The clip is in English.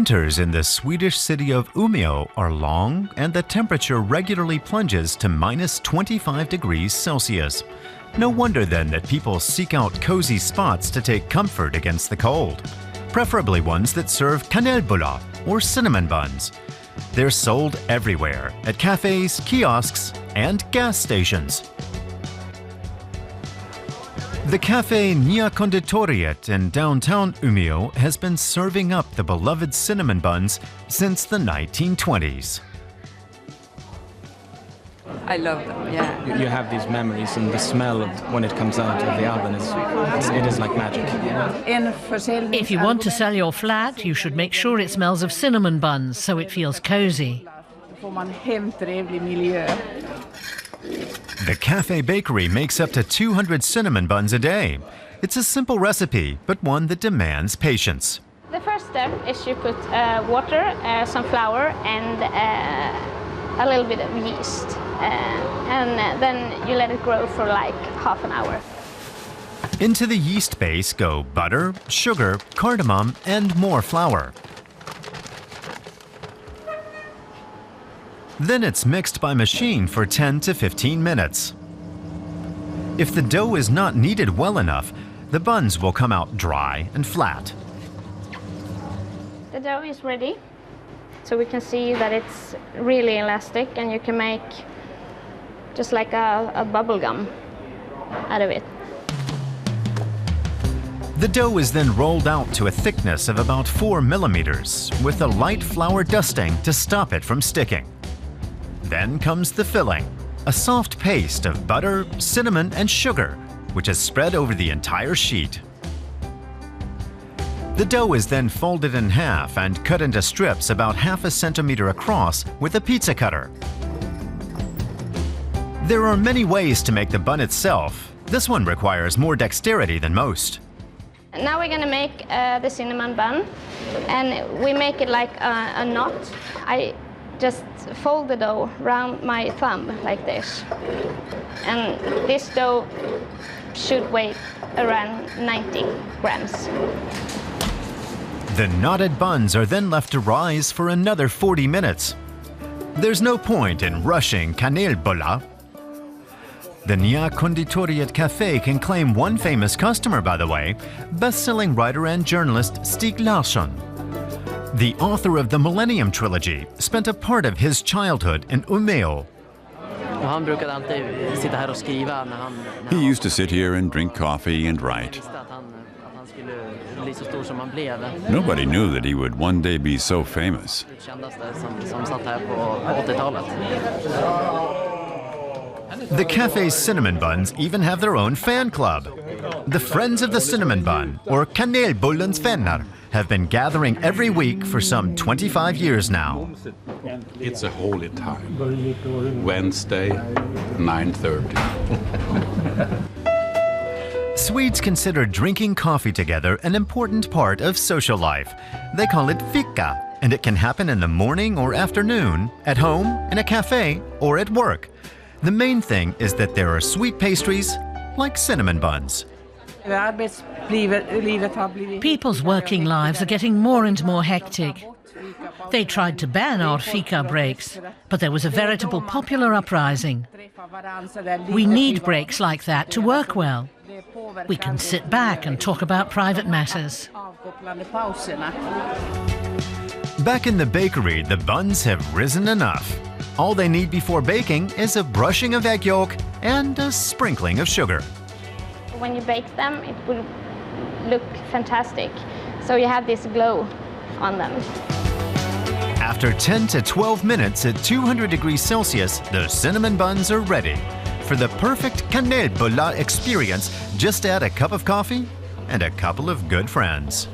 Winters in the Swedish city of Umea are long, and the temperature regularly plunges to minus 25 degrees Celsius. No wonder then that people seek out cozy spots to take comfort against the cold, preferably ones that serve Kanelbullar or cinnamon buns. They're sold everywhere, at cafes, kiosks, and gas stations. The café Nya Konditoriet in downtown Umea has been serving up the beloved cinnamon buns since the 1920s. I love them, yeah. You have these memories, and the smell of when it comes out of the oven is like magic. If you want to sell your flat, you should make sure it smells of cinnamon buns so it feels cozy. The cafe bakery makes up to 200 cinnamon buns a day. It's a simple recipe, but one that demands patience. The first step is you put water, some flour, and a little bit of yeast. And then you let it grow for like half an hour. Into the yeast base go butter, sugar, cardamom, and more flour. Then it's mixed by machine for 10 to 15 minutes. If the dough is not kneaded well enough, the buns will come out dry and flat. The dough is ready, so we can see that it's really elastic, and you can make just like a bubble gum out of it. The dough is then rolled out to a thickness of about 4 millimeters with a light flour dusting to stop it from sticking. Then comes the filling, a soft paste of butter, cinnamon, and sugar, which is spread over the entire sheet. The dough is then folded in half and cut into strips about half a centimeter across with a pizza cutter. There are many ways to make the bun itself. This one requires more dexterity than most. Now we're going to make the cinnamon bun, and we make it like a knot. I just fold the dough around my thumb like this. And this dough should weigh around 90 grams. The knotted buns are then left to rise for another 40 minutes. There's no point in rushing Kanelbullar. The Nya Konditoriet café can claim one famous customer, by the way, best-selling writer and journalist Stig Larsson. The author of the Millennium Trilogy spent a part of his childhood in Umea. He used to sit here and drink coffee and write. Nobody knew that he would one day be so famous. The cafe's cinnamon buns even have their own fan club. The Friends of the Cinnamon Bun, or Kanelbullens vänner, have been gathering every week for some 25 years now. It's a holy time. Wednesday, 9:30. Swedes consider drinking coffee together an important part of social life. They call it fika, and it can happen in the morning or afternoon, at home, in a cafe, or at work. The main thing is that there are sweet pastries, like cinnamon buns. People's working lives are getting more and more hectic. They tried to ban our fika breaks, but there was a veritable popular uprising. We need breaks like that to work well. We can sit back and talk about private matters. Back in the bakery, the buns have risen enough. All they need before baking is a brushing of egg yolk and a sprinkling of sugar. When you bake them, it will look fantastic. So you have this glow on them. After 10 to 12 minutes at 200 degrees Celsius, the cinnamon buns are ready. For the perfect Kanelbullar experience, just add a cup of coffee and a couple of good friends.